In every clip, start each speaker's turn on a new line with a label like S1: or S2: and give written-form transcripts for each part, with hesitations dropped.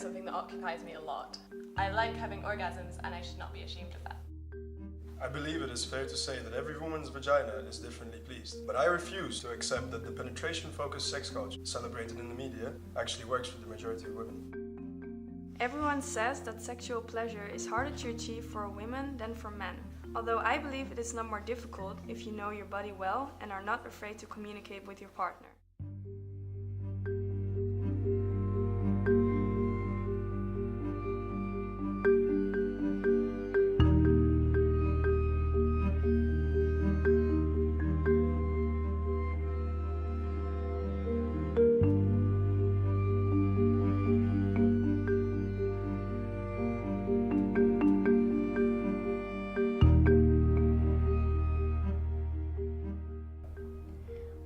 S1: something that occupies me a lot. I like having orgasms and I should not be ashamed of that.
S2: I believe it is fair to say that every woman's vagina is differently pleased, but I refuse to accept that the penetration-focused sex culture celebrated in the media actually works for the majority of women.
S3: Everyone says that sexual pleasure is harder to achieve for women than for men, although I believe it is not more difficult if you know your body well and are not afraid to communicate with your partner.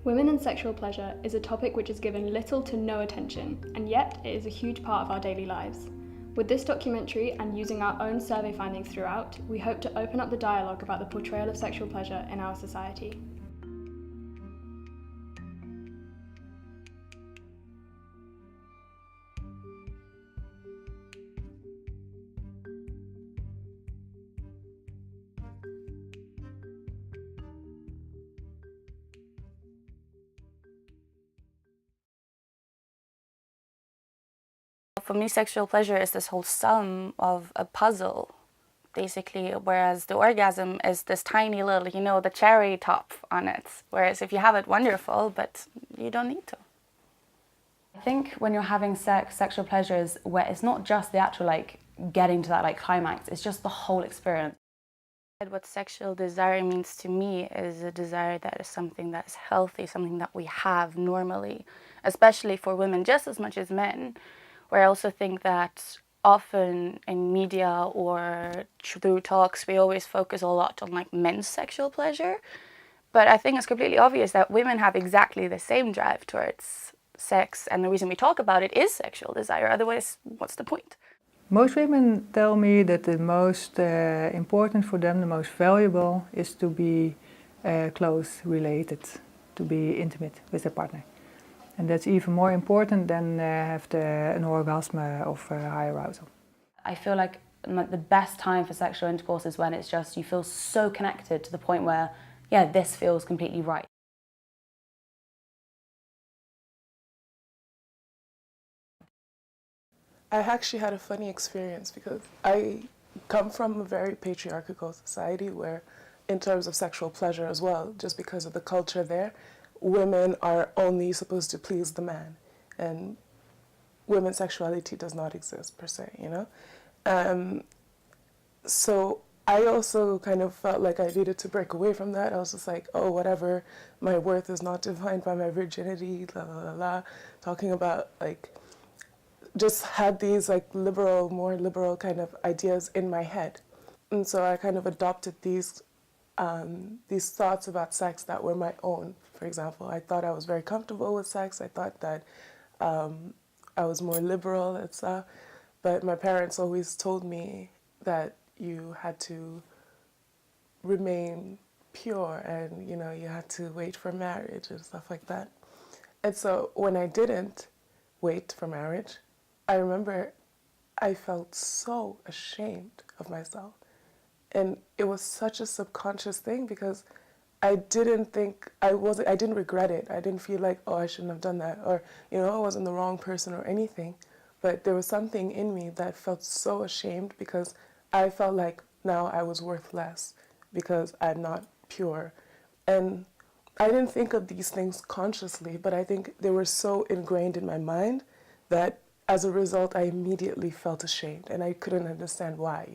S4: Women and sexual pleasure is a topic which is given little to no attention, and yet it is a huge part of our daily lives. With this documentary and using our own survey findings throughout, we hope to open up the dialogue about the portrayal of sexual pleasure in our society.
S5: For me, sexual pleasure is this whole sum of a puzzle, basically, whereas the orgasm is this tiny little, the cherry top on it. Whereas if you have it, wonderful, but you don't need to.
S6: I think when you're having sex, sexual pleasure is where it's not just the actual getting to that climax, it's just the whole experience.
S5: What sexual desire means to me is a desire that is something that is healthy, something that we have normally, especially for women just as much as men. Where I also think that often in media or through talks, we always focus a lot on men's sexual pleasure. But I think it's completely obvious that women have exactly the same drive towards sex. And the reason we talk about it is sexual desire. Otherwise, what's the point?
S7: Most women tell me that the most important for them, the most valuable, is to be close related, to be intimate with their partner. And that's even more important than have an orgasm of high arousal.
S6: I feel like the best time for sexual intercourse is when it's just you feel so connected to the point where, yeah, this feels completely right.
S8: I actually had a funny experience because I come from a very patriarchal society where, in terms of sexual pleasure as well, just because of the culture there, women are only supposed to please the man, and women's sexuality does not exist per se, So I also kind of felt like I needed to break away from that. I was just like, oh, whatever, my worth is not defined by my virginity, la la la la, talking about just had these more liberal kind of ideas in my head. And so I kind of adopted these thoughts about sex that were my own. For example, I thought I was very comfortable with sex. I thought that I was more liberal and stuff. But my parents always told me that you had to remain pure and, you had to wait for marriage and stuff like that. And so when I didn't wait for marriage, I remember I felt so ashamed of myself. And it was such a subconscious thing because I didn't regret it. I didn't feel like, oh, I shouldn't have done that, or, I wasn't the wrong person or anything. But there was something in me that felt so ashamed because I felt like now I was worth less because I'm not pure. And I didn't think of these things consciously, but I think they were so ingrained in my mind that as a result, I immediately felt ashamed and I couldn't understand why,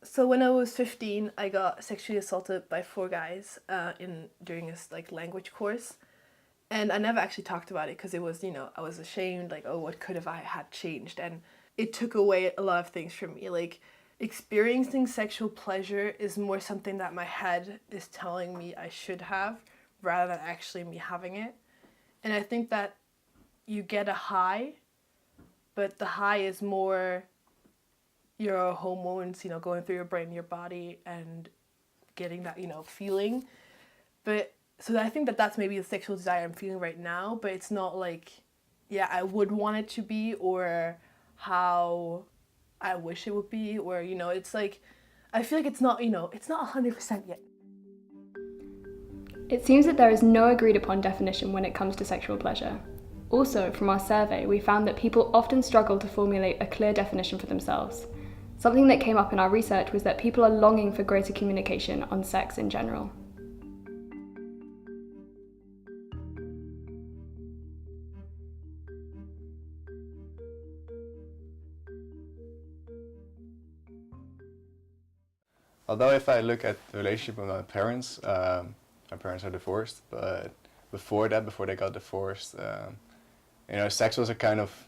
S1: So when I was 15, I got sexually assaulted by 4 guys during this language course. And I never actually talked about it because it was, I was ashamed, oh, what could have I had changed? And it took away a lot of things from me. Experiencing sexual pleasure is more something that my head is telling me I should have rather than actually me having it. And I think that you get a high, but the high is more your hormones, going through your brain, your body, and getting that, feeling. But so I think that that's maybe the sexual desire I'm feeling right now, but it's not yeah, I would want it to be, or how I wish it would be, or, you know, it's like, I feel like it's not, you know, it's not 100% yet.
S4: It seems that there is no agreed upon definition when it comes to sexual pleasure. Also, from our survey, we found that people often struggle to formulate a clear definition for themselves. Something that came up in our research was that people are longing for greater communication on sex in general.
S9: Although if I look at the relationship with my parents are divorced, but before they got divorced, you know, sex was a kind of,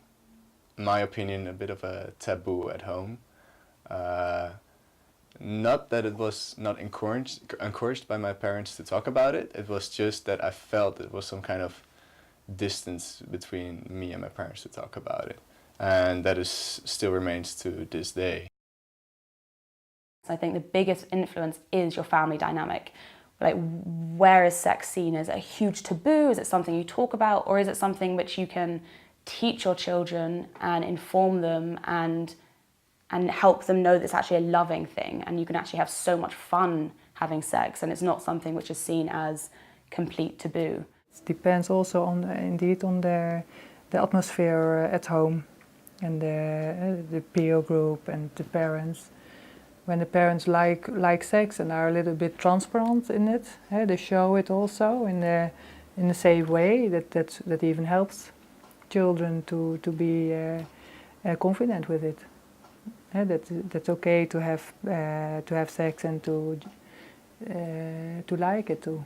S9: in my opinion, a bit of a taboo at home. Not that it was not encouraged by my parents to talk about it, it was just that I felt it was some kind of distance between me and my parents to talk about it. And that is still remains to this day.
S6: I think the biggest influence is your family dynamic. Like, where is sex seen? Is it a huge taboo? Is it something you talk about? Or is it something which you can teach your children and inform them and help them know that it's actually a loving thing and you can actually have so much fun having sex and it's not something which is seen as complete taboo?
S7: It depends also on, indeed, on the atmosphere at home and the peer group and the parents. When the parents like sex and are a little bit transparent in it, they show it also in a safe way. That even helps children to be confident with it. That's okay to have sex and to like it too.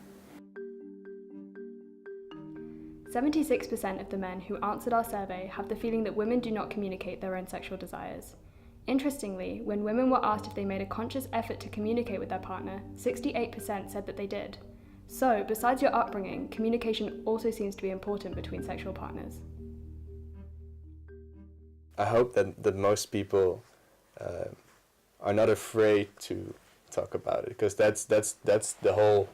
S4: 76% of the men who answered our survey have the feeling that women do not communicate their own sexual desires. Interestingly, when women were asked if they made a conscious effort to communicate with their partner, 68% said that they did. So, besides your upbringing, communication also seems to be important between sexual partners.
S9: I hope that most people are not afraid to talk about it, because that's the whole.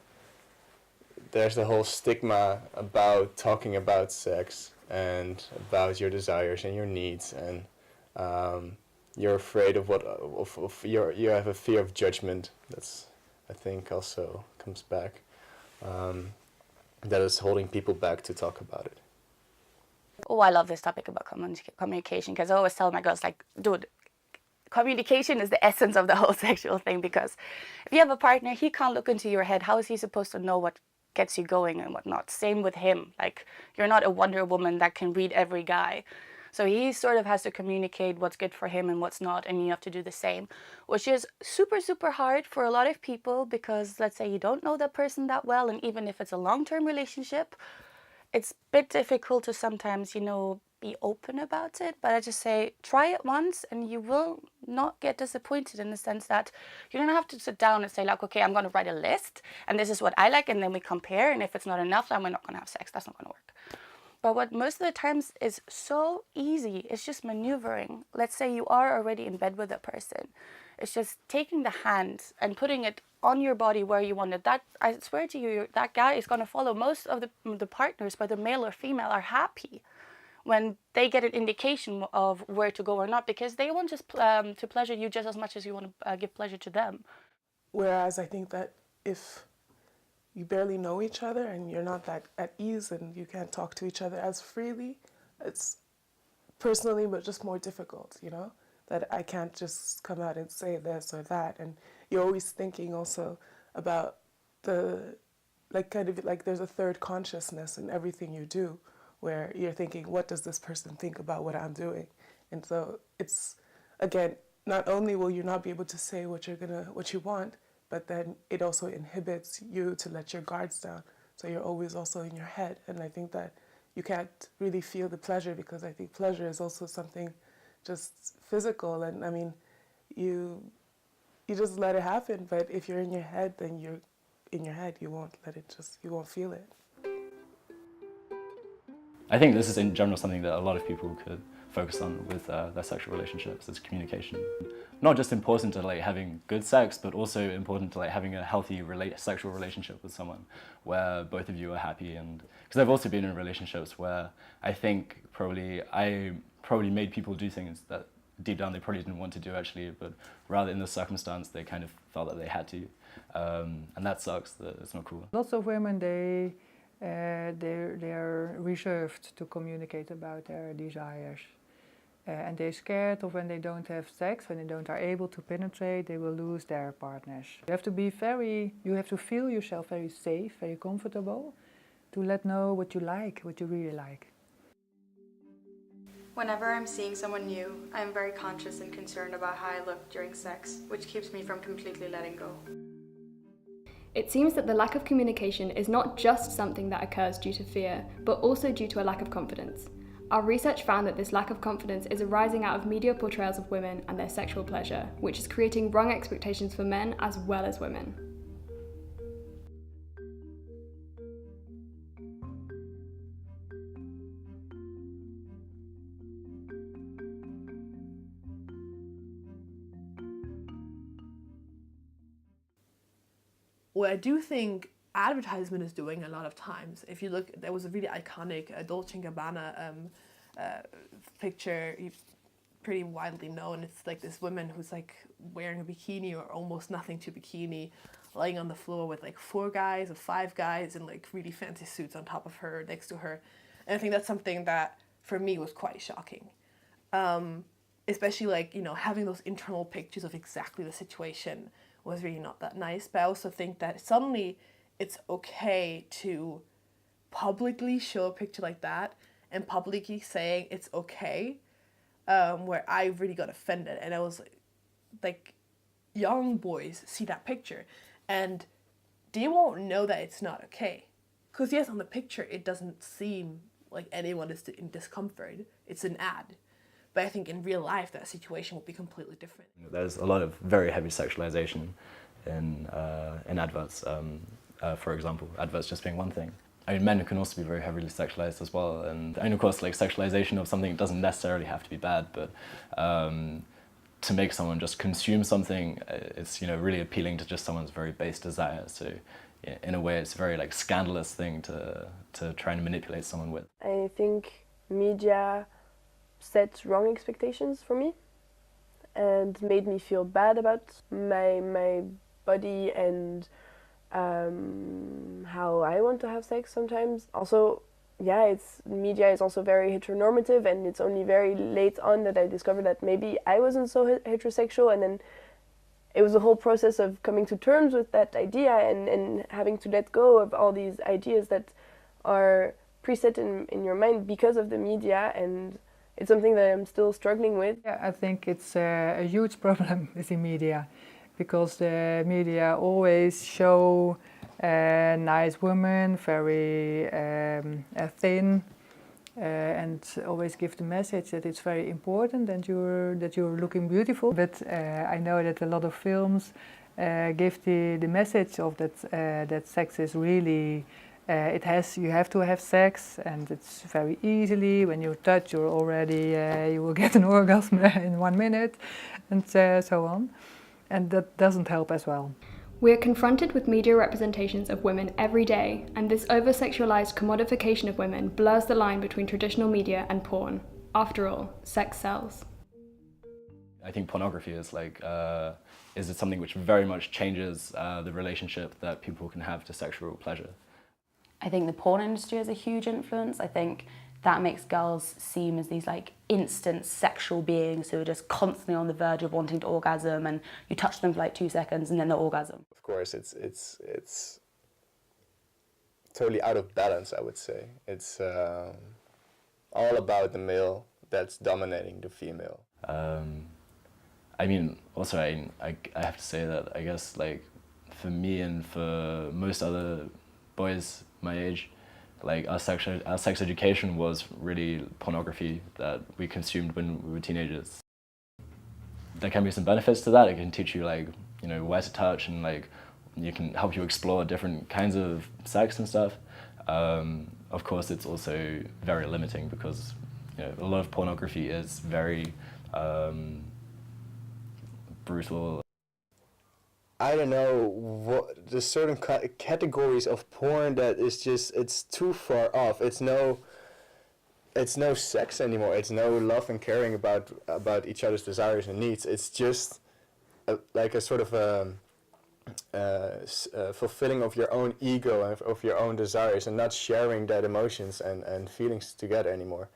S9: There's the whole stigma about talking about sex and about your desires and your needs, and you're afraid of you have a fear of judgment. That's, I think, also comes back. That is holding people back to talk about it.
S5: Oh, I love this topic about communication, because I always tell my girls, like, dude, communication is the essence of the whole sexual thing, because if you have a partner, he can't look into your head. How is he supposed to know what gets you going and whatnot? Same with him. Like, you're not a Wonder Woman that can read every guy. So he sort of has to communicate what's good for him and what's not, and you have to do the same, which is super, super hard for a lot of people, because let's say you don't know that person that well, and even if it's a long-term relationship, it's a bit difficult to sometimes, you know, be open about it. But I just say, try it once and you will not get disappointed, in the sense that you don't have to sit down and say, like, okay, I'm going to write a list and this is what I like, and then we compare, and if it's not enough, then we're not going to have sex. That's not going to work. But what most of the times is so easy is just maneuvering. Let's say you are already in bed with a person. It's just taking the hand and putting it on your body where you want it. That, I swear to you, that guy is going to follow. Most of the partners, whether male or female, are happy when they get an indication of where to go or not, because they want just to pleasure you just as much as you want to give pleasure to them.
S8: Whereas I think that if you barely know each other and you're not that at ease and you can't talk to each other as freely, it's personally but just more difficult, you know? That I can't just come out and say this or that. And you're always thinking also about the, like, kind of like there's a third consciousness in everything you do, where you're thinking, what does this person think about what I'm doing? And so it's, again, not only will you not be able to say what you want, but then it also inhibits you to let your guards down. So you're always also in your head. And I think that you can't really feel the pleasure, because I think pleasure is also something just physical. And I mean, you just let it happen. But if you're in your head, then you're in your head. You won't feel it.
S10: I think this is in general something that a lot of people could focus on with their sexual relationships is communication. Not just important to like having good sex, but also important to like having a healthy sexual relationship with someone where both of you are happy. And because I've also been in relationships where I think I probably made people do things that deep down they probably didn't want to do actually, but rather in the circumstance they kind of felt that they had to, and that sucks. It's not cool.
S7: Lots of women they're reserved to communicate about their desires. And they're scared of when they don't have sex, when they are able to penetrate, they will lose their partners. You have to feel yourself very safe, very comfortable, to let know what you like, what you really like.
S3: Whenever I'm seeing someone new, I'm very conscious and concerned about how I look during sex, which keeps me from completely letting go.
S4: It seems that the lack of communication is not just something that occurs due to fear, but also due to a lack of confidence. Our research found that this lack of confidence is arising out of media portrayals of women and their sexual pleasure, which is creating wrong expectations for men as well as women.
S1: What I do think advertisement is doing a lot of times, if you look, there was a really iconic Dolce & Gabbana picture, pretty widely known. It's like this woman who's like wearing a bikini or almost nothing to bikini, lying on the floor with like 4 guys or 5 guys in like really fancy suits on top of her, next to her. And I think that's something that for me was quite shocking. Especially like, you know, having those internal pictures of exactly the situation was really not that nice. But I also think that suddenly it's okay to publicly show a picture like that and publicly saying it's okay, where I really got offended. And I was like, young boys see that picture and they won't know that it's not okay. Because yes, on the picture it doesn't seem like anyone is in discomfort. It's an ad. But I think in real life that situation will be completely different.
S10: There's a lot of very heavy sexualization in adverts. For example, adverts just being one thing. I mean, men can also be very heavily sexualized as well, and of course, like sexualization of something doesn't necessarily have to be bad, but to make someone just consume something, it's, you know, really appealing to just someone's very base desire. So, in a way, it's a very like scandalous thing to try and manipulate someone with.
S11: I think media set wrong expectations for me and made me feel bad about my body and how I want to have sex sometimes. Also, yeah, media is also very heteronormative, and it's only very late on that I discovered that maybe I wasn't so heterosexual, and then it was a whole process of coming to terms with that idea and having to let go of all these ideas that are preset in your mind because of the media, and it's something that I'm still struggling with.
S7: Yeah, I think it's a huge problem with the media, because the media always show nice women, very thin, and always give the message that it's very important that you're looking beautiful. But I know that a lot of films give the message of that sex is really. You have to have sex, and it's very easily. When you touch, you will get an orgasm in 1 minute, and so on. And that doesn't help as well.
S4: We are confronted with media representations of women every day, and this over-sexualized commodification of women blurs the line between traditional media and porn. After all, sex sells.
S10: I think pornography is is something which very much changes the relationship that people can have to sexual pleasure.
S6: I think the porn industry has a huge influence. I think that makes girls seem as these like instant sexual beings who are just constantly on the verge of wanting to orgasm, and you touch them for like 2 seconds and then they're orgasm.
S9: Of course, it's totally out of balance, I would say. It's all about the male that's dominating the female.
S10: I mean, also I have to say that I guess like for me and for most other boys my age, like our sex education was really pornography that we consumed when we were teenagers. There can be some benefits to that. It can teach you like, you know, where to touch, and like you can help you explore different kinds of sex and stuff. Of course, it's also very limiting because, you know, a lot of pornography is very brutal.
S9: I don't know what there's certain categories of porn that is just it's too far off. It's no sex anymore. It's no love and caring about each other's desires and needs. It's just like a sort of fulfilling of your own ego and of your own desires, and not sharing that emotions and feelings together anymore.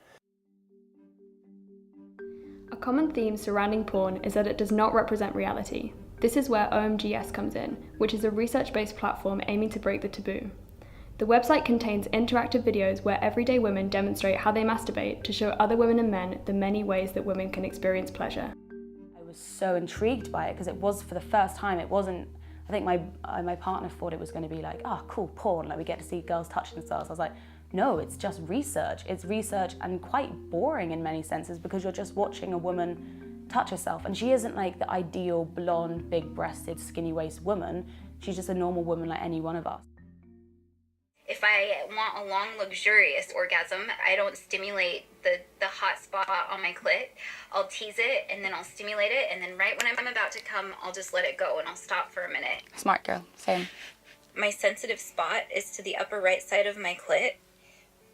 S4: A common theme surrounding porn is that it does not represent reality. This is where OMGS comes in, which is a research-based platform aiming to break the taboo. The website contains interactive videos where everyday women demonstrate how they masturbate to show other women and men the many ways that women can experience pleasure.
S6: I was so intrigued by it because it was, for the first time, it wasn't, I think my partner thought it was going to be like, oh cool, porn, like we get to see girls touching themselves. I was like, no, it's just research. It's research and quite boring in many senses because you're just watching a woman touch herself, and she isn't like the ideal blonde, big-breasted, skinny-waist woman. She's just a normal woman like any one of us.
S12: If I want a long, luxurious orgasm, I don't stimulate the hot spot on my clit. I'll tease it, and then I'll stimulate it, and then right when I'm about to come, I'll just let it go, and I'll stop for a minute.
S5: Smart girl, same.
S12: My sensitive spot is to the upper right side of my clit.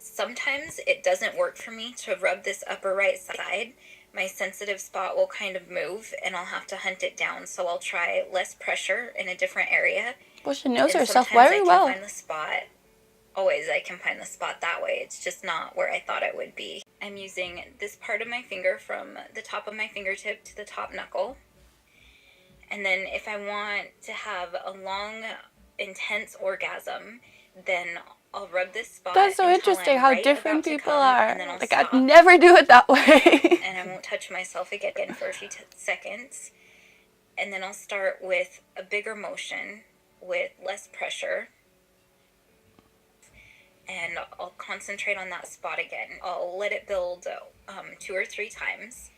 S12: Sometimes it doesn't work for me to rub this upper right side. My sensitive spot will kind of move, and I'll have to hunt it down, so I'll try less pressure in a different area.
S5: Well, she knows
S12: And
S5: herself
S12: sometimes
S5: very
S12: I
S5: well.
S12: can find the spot. Always I can find the spot that way. It's just not where I thought it would be. I'm using this part of my finger from the top of my fingertip to the top knuckle. And then if I want to have a long, intense orgasm, then I'll rub this spot.
S5: That's so
S12: until
S5: interesting
S12: I'm
S5: how
S12: right
S5: different
S12: about to
S5: people
S12: come,
S5: are.
S12: and then I'll
S5: Like,
S12: stop.
S5: I'd never do it that way.
S12: And I won't touch myself again for a few seconds. And then I'll start with a bigger motion with less pressure. And I'll concentrate on that spot again. I'll let it build 2 or 3 times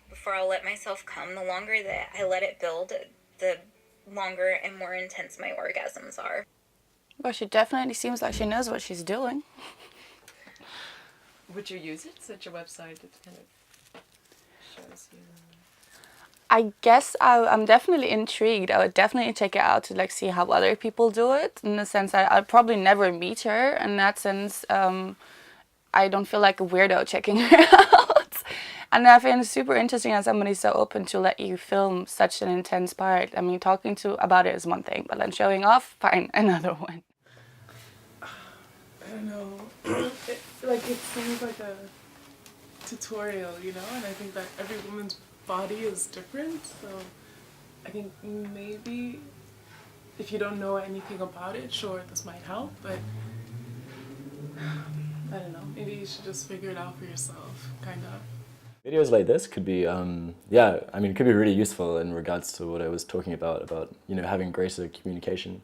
S12: before I'll let myself come. The longer that I let it build, the longer and more intense my orgasms are.
S5: Well, she definitely seems like she knows what she's doing.
S1: Would you use it? Such a website that kind of shows you.
S5: I guess I'm definitely intrigued. I would definitely check it out to like see how other people do it. In the sense that I'll probably never meet her. In that sense, I don't feel like a weirdo checking her out. And I find it super interesting that somebody's so open to let you film such an intense part. I mean, talking about it is one thing, but then showing off, fine, another one.
S8: I don't know. It seems like a tutorial, you know, and I think that every woman's body is different, so I think maybe if you don't know anything about it, sure, this might help, but I don't know, maybe you should just figure it out for yourself, kind of.
S10: Videos like this could be, it could be really useful in regards to what I was talking about, you know, having greater communication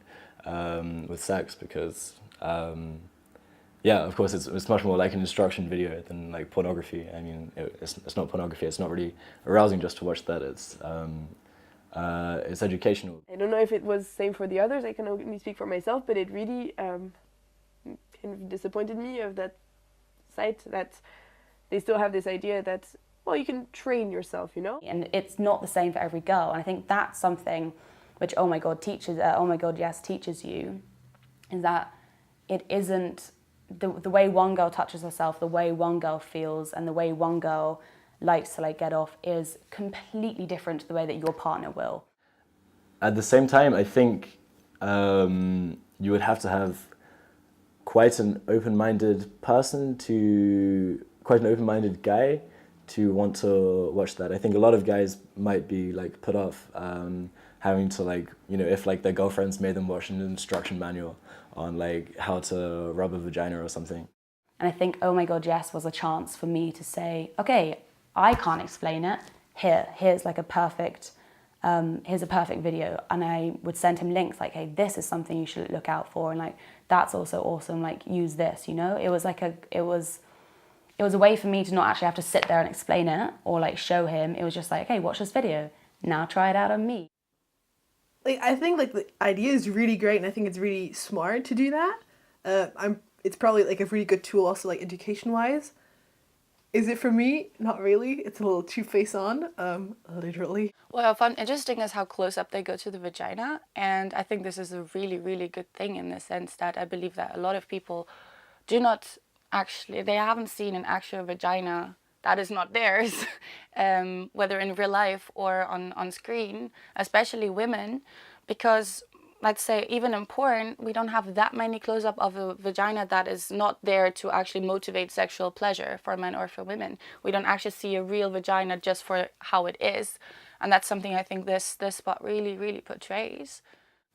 S10: with sex, because, of course, it's much more like an instruction video than like pornography. I mean, it's not pornography. It's not really arousing just to watch that. It's educational.
S11: I don't know if it was the same for the others. I can only speak for myself, but it really kind of disappointed me of that site that they still have this idea that, well, you can train yourself, you know?
S6: And it's not the same for every girl. And I think that's something which Oh My God Yes teaches you, is that it isn't the way one girl touches herself, the way one girl feels, and the way one girl likes to like get off is completely different to the way that your partner will.
S10: At the same time, I think you would have to have quite an open-minded guy to want to watch that. I think a lot of guys might be like put off having to like, you know, if like their girlfriends made them watch an instruction manual on like how to rub a vagina or something.
S6: And I think Oh My God Yes was a chance for me to say, okay, I can't explain it. Here's like a perfect video. And I would send him links like, hey, this is something you should look out for, and like that's also awesome, like use this, you know? It was a way for me to not actually have to sit there and explain it or like show him. It was just like, okay, watch this video. Now try it out on me.
S1: Like, I think like the idea is really great, and I think it's really smart to do that. It's probably like a really good tool also like education wise. Is it for me? Not really. It's a little too face on, literally.
S5: What I found interesting is how close up they go to the vagina, and I think this is a really, really good thing in the sense that I believe that a lot of people do not actually, they haven't seen an actual vagina that is not theirs, whether in real life or on screen, especially women, because let's say even in porn, we don't have that many close-up of a vagina that is not there to actually motivate sexual pleasure for men or for women. We don't actually see a real vagina just for how it is. And that's something I think this spot really, really portrays.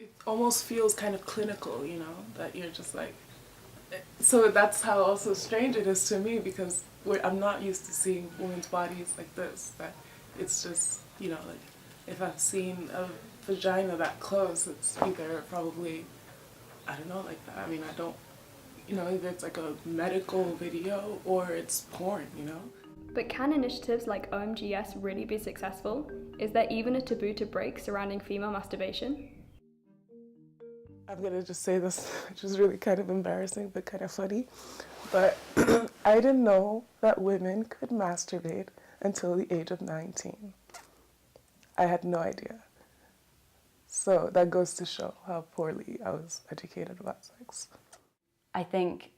S8: It almost feels kind of clinical, you know, that you're just like, so that's how also strange it is to me, because I'm not used to seeing women's bodies like this, that it's just, you know, like if I've seen a vagina that close, it's either probably, I don't know, like that. I mean, I don't, you know, either it's like a medical video or it's porn, you know?
S4: But can initiatives like OMGS really be successful? Is there even a taboo to break surrounding female masturbation?
S8: I'm gonna just say this, which is really kind of embarrassing but kind of funny, but I didn't know that women could masturbate until the age of 19. I had no idea. So that goes to show how poorly I was educated about sex.
S6: I think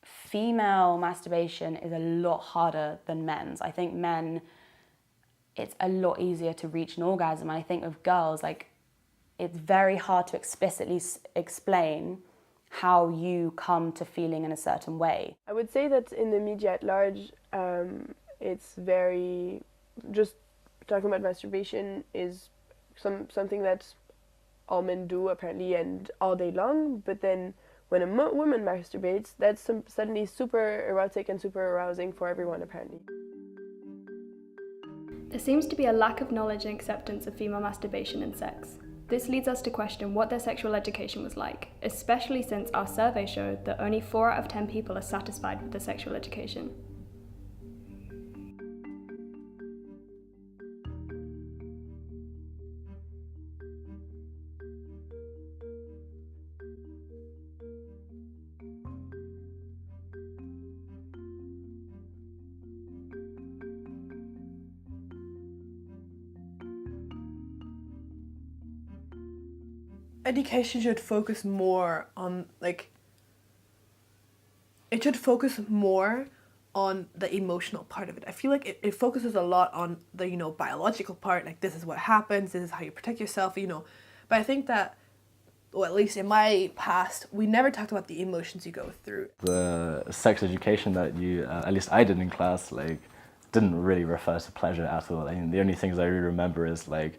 S6: female masturbation is a lot harder than men's. I think men, it's a lot easier to reach an orgasm. And I think with girls, like, it's very hard to explicitly explain how you come to feeling in a certain way.
S11: I would say that in the media at large, it's very, just talking about masturbation is something that all men do apparently and all day long, but then when a woman masturbates, that's suddenly super erotic and super arousing for everyone apparently.
S4: There seems to be a lack of knowledge and acceptance of female masturbation and sex. This leads us to question what their sexual education was like, especially since our survey showed that only 4 out of 10 people are satisfied with their sexual education.
S1: Education should focus more on, like, it should focus more on the emotional part of it. I feel like it focuses a lot on the, you know, biological part, like this is what happens, this is how you protect yourself, you know. But I think that, well, at least in my past, we never talked about the emotions you go through.
S10: The sex education that you, at least I did in class, like, didn't really refer to pleasure at all. I mean, the only things I really remember is, like,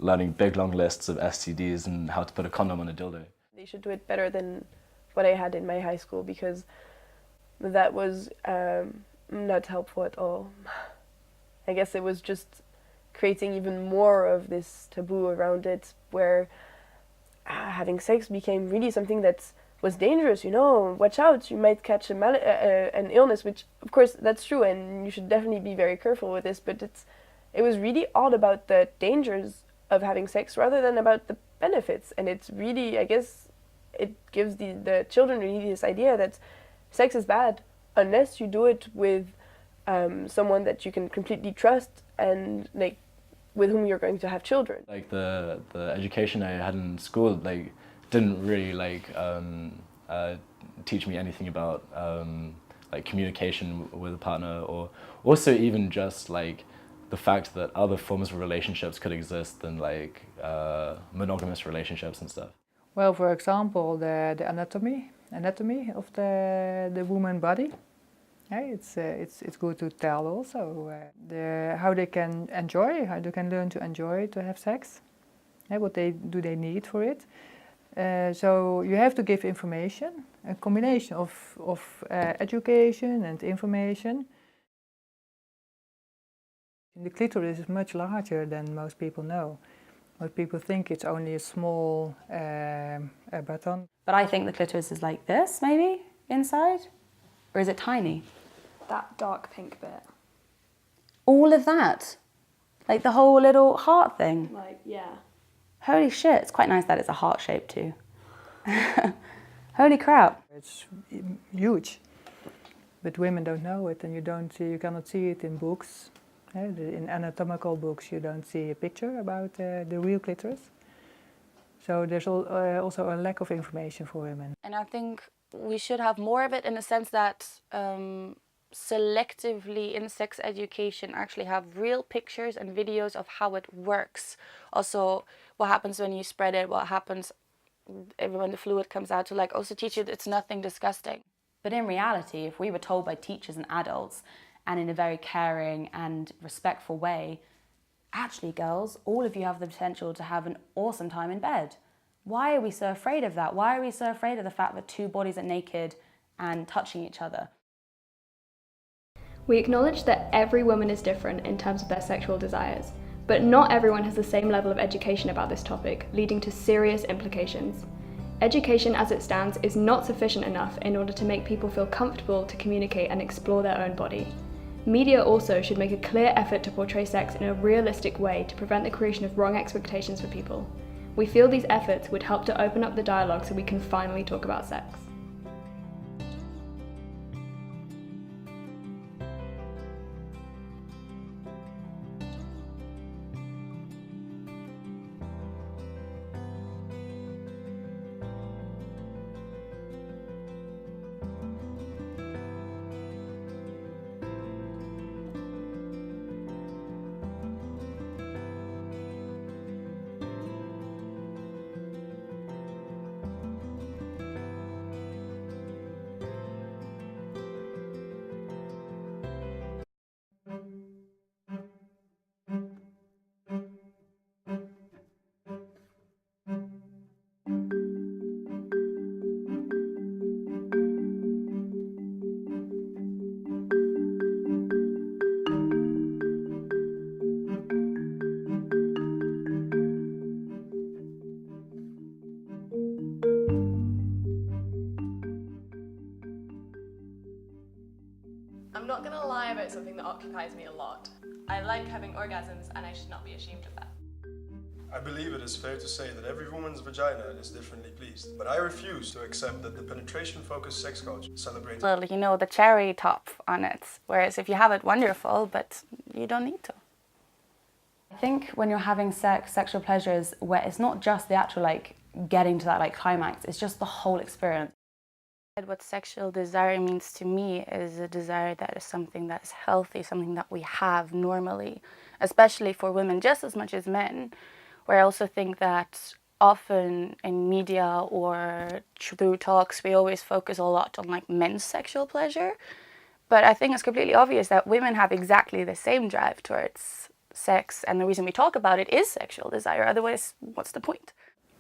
S10: learning big long lists of STDs and how to put a condom on a dildo.
S11: They should do it better than what I had in my high school, because that was not helpful at all. I guess it was just creating even more of this taboo around it, where having sex became really something that was dangerous, you know, watch out, you might catch an illness, which of course that's true and you should definitely be very careful with this, but it was really all about the dangers of having sex rather than about the benefits. And it's really, I guess, it gives the children really this idea that sex is bad unless you do it with someone that you can completely trust and, like, with whom you're going to have children.
S10: Like the education I had in school, like, didn't really like teach me anything about like communication with a partner, or also even just like the fact that other forms of relationships could exist than like monogamous relationships and stuff.
S7: Well, for example, the anatomy of the woman body. Yeah, it's good to tell also how they can enjoy, how they can learn to enjoy to have sex. Yeah, what they need for it. So you have to give information, a combination of education and information. The clitoris is much larger than most people know. Most people think it's only a small button.
S6: But I think the clitoris is like this, maybe, inside? Or is it tiny?
S4: That dark pink bit.
S6: All of that? Like the whole little heart thing?
S4: Like, yeah.
S6: Holy shit, it's quite nice that it's a heart shape too. Holy crap.
S7: It's huge. But women don't know it, and you cannot see it in books. In anatomical books, you don't see a picture about the real clitoris. So there's also a lack of information for women.
S5: And I think we should have more of it in the sense that selectively in sex education actually have real pictures and videos of how it works. Also, what happens when you spread it, what happens when the fluid comes out, to like also teach you that it's nothing disgusting.
S6: But in reality, if we were told by teachers and adults, and in a very caring and respectful way, actually girls, all of you have the potential to have an awesome time in bed. Why are we so afraid of that? Why are we so afraid of the fact that two bodies are naked and touching each other?
S4: We acknowledge that every woman is different in terms of their sexual desires, but not everyone has the same level of education about this topic, leading to serious implications. Education as it stands is not sufficient enough in order to make people feel comfortable to communicate and explore their own body. Media also should make a clear effort to portray sex in a realistic way to prevent the creation of wrong expectations for people. We feel these efforts would help to open up the dialogue so we can finally talk about sex.
S1: I'm not gonna lie about something that occupies me a lot. I like having orgasms and I should not be ashamed of that.
S2: I believe it is fair to say that every woman's vagina is differently pleased, but I refuse to accept that the penetration-focused sex culture celebrates...
S5: Well, you know, the cherry top on it, whereas if you have it, wonderful, but you don't need to.
S6: I think when you're having sexual pleasures, where it's not just the actual like getting to that like climax, it's just the whole experience.
S5: What sexual desire means to me is a desire that is something that is healthy, something that we have normally, especially for women just as much as men, where I also think that often in media or through talks we always focus a lot on like men's sexual pleasure, but I think it's completely obvious that women have exactly the same drive towards sex, and the reason we talk about it is sexual desire, otherwise what's the point?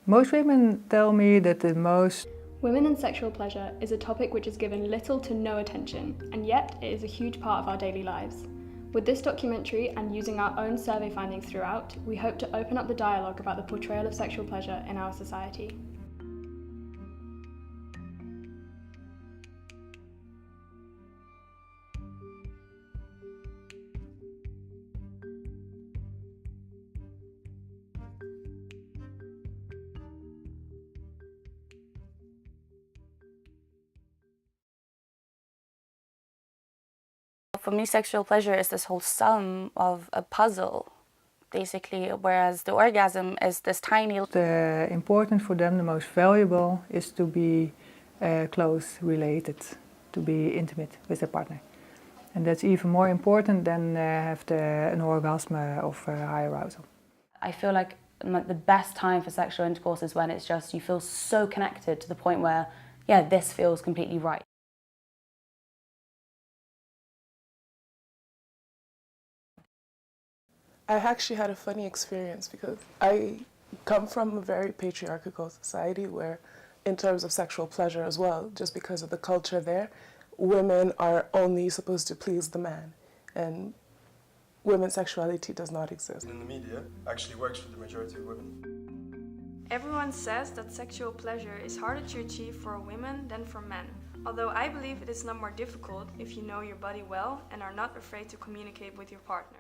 S7: Most women tell me that the most...
S4: Women and sexual pleasure is a topic which is given little to no attention, and yet it is a huge part of our daily lives. With this documentary and using our own survey findings throughout, we hope to open up the dialogue about the portrayal of sexual pleasure in our society.
S5: For me, sexual pleasure is this whole sum of a puzzle, basically, whereas the orgasm is this tiny...
S7: The important for them, the most valuable, is to be close related, to be intimate with their partner. And that's even more important than have an orgasm of high arousal.
S6: I feel like the best time for sexual intercourse is when it's just you feel so connected to the point where, yeah, this feels completely right.
S8: I actually had a funny experience because I come from a very patriarchal society where, in terms of sexual pleasure as well, just because of the culture there, women are only supposed to please the man, and women's sexuality does not exist.
S2: In the media, actually works for the majority of women.
S3: Everyone says that sexual pleasure is harder to achieve for women than for men. Although I believe it is not more difficult if you know your body well and are not afraid to communicate with your partner.